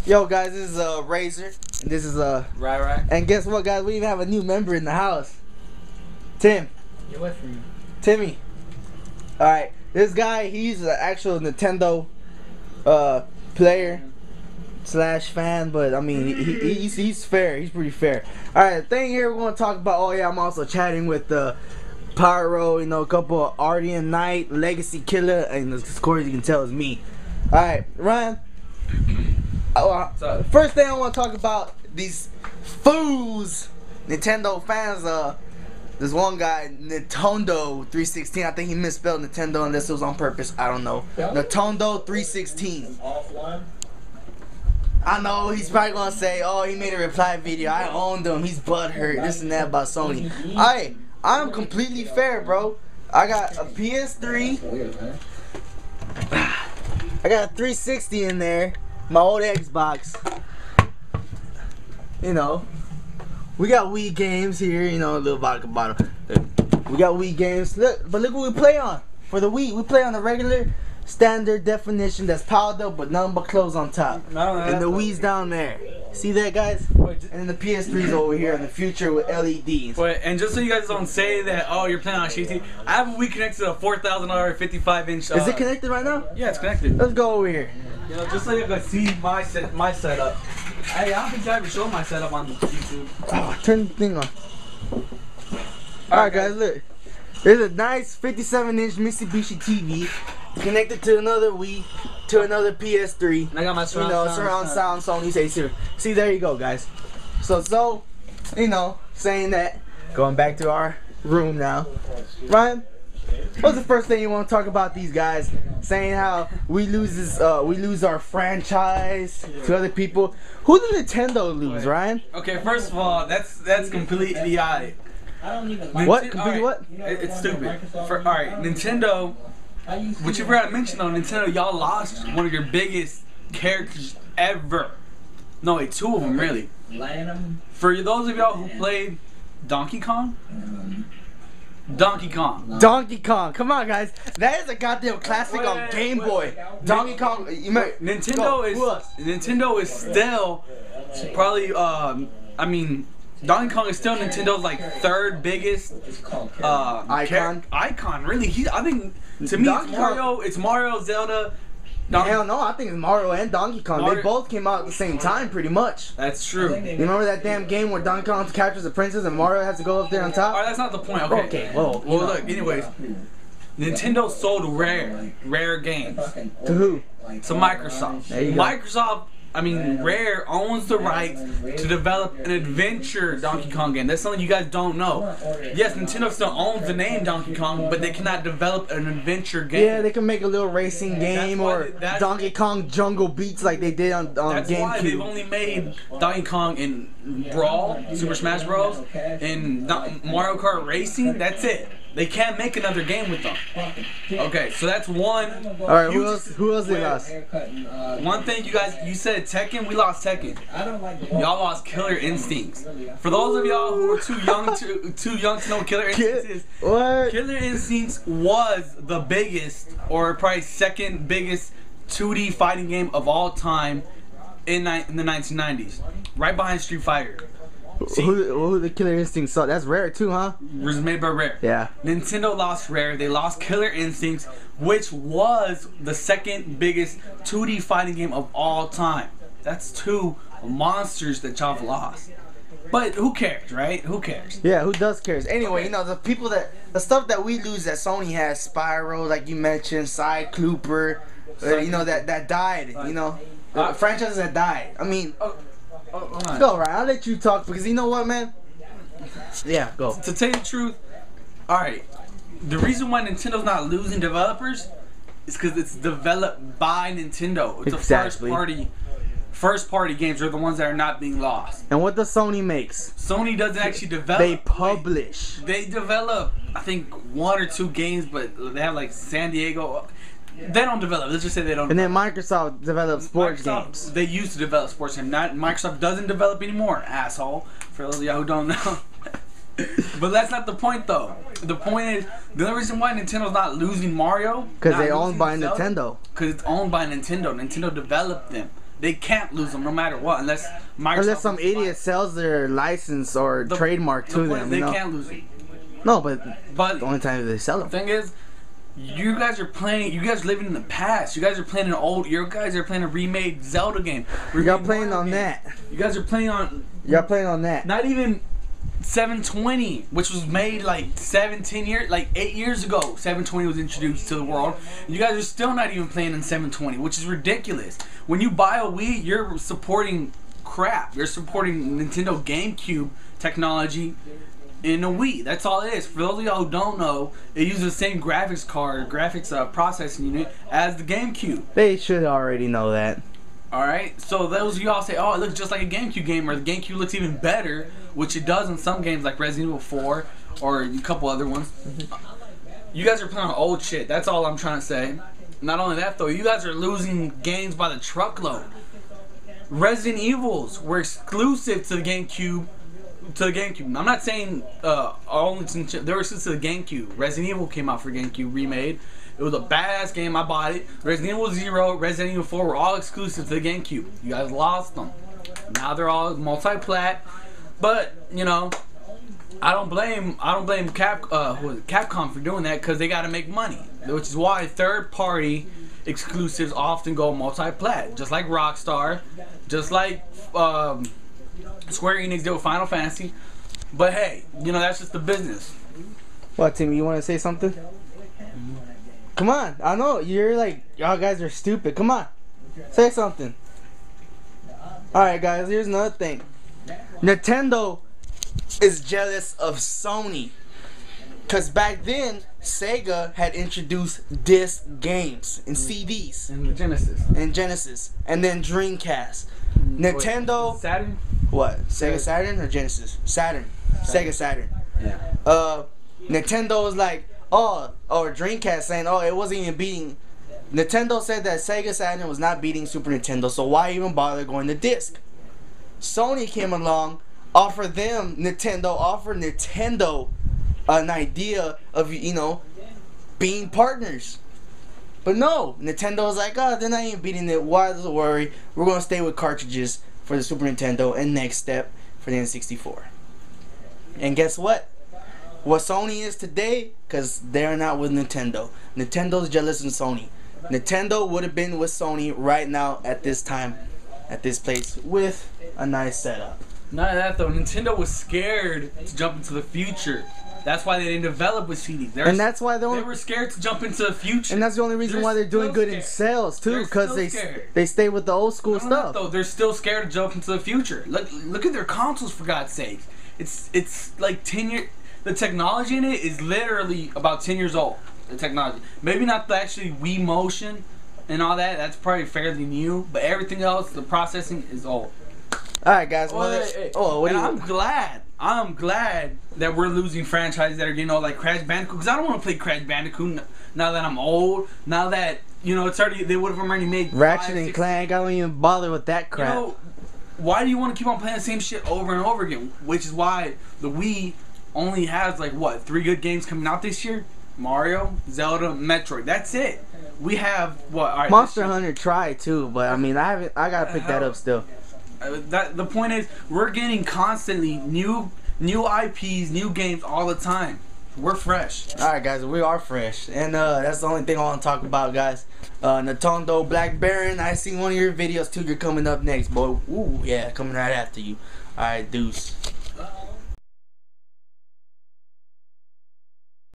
Yo guys, this is Razor. And this is Right. And guess what, guys? We even have a new member in the house. Tim. Get away from me. Timmy. Alright, this guy, he's an actual Nintendo player slash fan, but I mean he's fair. He's pretty fair. Alright, the thing here we're gonna talk about. Oh yeah, I'm also chatting with Pyro, you know, a couple of Ardian Knight, Legacy Killer, and of course you can tell it's me. Alright, Ryan. First thing I want to talk about, these fools, Nintendo fans. This one guy, Nintendo 316. I think he misspelled Nintendo unless it was on purpose. I don't know. Nintendo 316. I know he's probably gonna say, "Oh, he made a reply video. I owned him. He's butthurt. This and that about Sony." I'm completely fair, bro. I got a PS3. I got a 360 in there. My old Xbox. You know, we got Wii games here. You know, a little vodka bottle. We got Wii games. Look, but look what we play on for the Wii. We play on the regular, standard definition that's powered up, but nothing but clothes on top. And the Wii's down there. See that, guys? And then the PS3's over here in the future with LEDs. And just so you guys don't say that, oh, you're playing on shitty, I have a Wii connected to a $4,000 55-inch. Is it connected right now? Yeah, it's connected. Let's go over here. You know, just so you guys see my setup. I don't think I ever showed my setup on YouTube. Oh, turn the thing on. Alright, guys, look. There's a nice 57-inch Mitsubishi TV connected to another Wii, to another PS3. And I got my surround sound Sony's A0. See, there you go, guys. So, you know, saying that, going back to our room now. Ryan, what's the first thing you want to talk about these guys? Saying how we lose our franchise to other people. Who did Nintendo lose, Ryan? Okay, first of all, that's completely idiotic. What? Completely what? It's stupid. Alright, Nintendo. What you forgot to mention though, Nintendo, y'all lost one of your biggest characters ever. No, wait, two of them really. For those of y'all who played Donkey Kong. Donkey Kong. Come on, guys. That is a goddamn classic on Game Boy. Donkey Kong. Nintendo is still probably. I mean, Donkey Kong is still Nintendo's like third biggest icon. Icon, really. I think to me it's Mario, Zelda. Hell no, I think it's Mario and Donkey Kong. They both came out at the same time, pretty much. That's true. You remember that damn game where Donkey Kong captures the princess and Mario has to go up there on top? Alright, that's not the point. Okay. Well, look. Anyways, Nintendo sold rare games. To who? To Microsoft. Microsoft. I mean, Rare owns the rights to develop an adventure Donkey Kong game. That's something you guys don't know. Yes, Nintendo still owns the name Donkey Kong, but they cannot develop an adventure game. Yeah, they can make a little racing game or Donkey Kong Jungle Beats like they did on GameCube. That's why they've only made Donkey Kong in Brawl, Super Smash Bros, and Mario Kart Racing. That's it. They can't make another game with them. Okay, so that's one. Alright, who else they lost? One thing you said Tekken, we lost Tekken. Y'all lost Killer Instincts. For those of y'all who are too young to know Killer Instincts is, Killer Instincts was the biggest, or probably second biggest 2D fighting game of all time in the 1990s. Right behind Street Fighter. Who the Killer Instincts saw? That's Rare too, huh? It was made by Rare. Yeah. Nintendo lost Rare. They lost Killer Instincts, which was the second biggest 2D fighting game of all time. That's two monsters that y'all have lost. But who cares, right? Who cares? Yeah, who does cares? Anyway, you know, the stuff that we lose that Sony has, Spyro, like you mentioned, Cyclooper, you know, that died, you know. The franchises that died. I mean, go, Ryan. I'll let you talk because you know what, man? Yeah, go. To tell you the truth, alright, the reason why Nintendo's not losing developers is because it's developed by Nintendo. It's a first party games are the ones that are not being lost. And what does Sony makes? Sony doesn't actually develop. They publish. They develop, I think, 1 or 2 games, but they have like San Diego. They don't develop. Let's just say they don't. And then Microsoft develops sports games. They used to develop sports games. Microsoft doesn't develop anymore, asshole. For those of y'all who don't know. But that's not the point, though. The point is, the only reason why Nintendo's not losing Mario, because they're owned by Nintendo. Because it's owned by Nintendo. Nintendo developed them. They can't lose them no matter what, unless Microsoft some idiot sells their license or trademark to them. They can't lose them. No, but the only time they sell them. The thing is, you guys are playing. You guys are living in the past. You guys are playing an old. You guys are playing a remade Zelda game. Y'all playing on that. You guys are playing on. Y'all playing on that. Not even 720, which was made like 8 years ago. 720 was introduced to the world. You guys are still not even playing in 720, which is ridiculous. When you buy a Wii, you're supporting crap. You're supporting Nintendo GameCube technology in a Wii. That's all it is. For those of y'all who don't know, it uses the same graphics processing unit as the GameCube. They should already know that. Alright, so those of y'all say, oh, it looks just like a GameCube game, or the GameCube looks even better, which it does in some games like Resident Evil 4 or a couple other ones. You guys are playing on old shit. That's all I'm trying to say. Not only that, though, you guys are losing games by the truckload. Resident Evils were exclusive to the GameCube. I'm not saying only they were exclusive to the GameCube. Resident Evil came out for GameCube remade. It was a badass game. I bought it. Resident Evil 0, Resident Evil 4 were all exclusive to the GameCube. You guys lost them. Now they're all multi-plat. But you know, I don't blame Capcom for doing that, because they got to make money. Which is why third-party exclusives often go multi-plat, just like Rockstar, just like Square Enix did with Final Fantasy. But hey, you know, that's just the business. What, Timmy? You want to say something? Come on, I know you're like, y'all guys are stupid. Come on, say something. Alright guys, here's another thing. Nintendo is jealous of Sony, because back then Sega had introduced disc games and CDs and the Genesis and then Dreamcast. Nintendo Saturn? What? Sega Saturn or Genesis? Saturn. Sega Saturn. Yeah. Nintendo was like, or Dreamcast saying, oh, it wasn't even beating. Nintendo said that Sega Saturn was not beating Super Nintendo, so why even bother going to disc? Sony came along, offered Nintendo an idea of, you know, being partners. But no, Nintendo was like, oh, they're not even beating it. Why does it worry? We're going to stay with cartridges for the Super Nintendo and next step for the N64. And guess what? What Sony is today, because they're not with Nintendo. Nintendo's jealous of Sony. Nintendo would have been with Sony right now at this time, at this place, with a nice setup. Not that though, Nintendo was scared to jump into the future. That's why they didn't develop with CDs. And that's why they were scared to jump into the future. And that's the only reason why they're doing good in sales too, because they stay with the old school stuff. Though they're still scared to jump into the future. Look at their consoles, for God's sake. It's like 10 years. The technology in it is literally about 10 years old. The technology, maybe not the actually Wii Motion and all that. That's probably fairly new, but everything else, the processing is old. All right, guys. I'm glad that we're losing franchises that are getting old, like Crash Bandicoot, because I don't want to play Crash Bandicoot now that I'm old. Now that, you know, it's already, they would have already made Ratchet and Clank. I don't even bother with that crap. You know, why do you want to keep on playing the same shit over and over again? Which is why the Wii only has like what, 3 good games coming out this year? Mario, Zelda, Metroid. That's it. We have what? All right, Monster Hunter tried too, but I mean, I gotta pick that up still. The point is, we're getting constantly new IPs, new games all the time. We're fresh. All right, guys, we are fresh, and that's the only thing I want to talk about, guys. Nintendo Black Baron. I seen one of your videos too. You're coming up next, boy. Ooh, yeah, coming right after you. All right, deuce.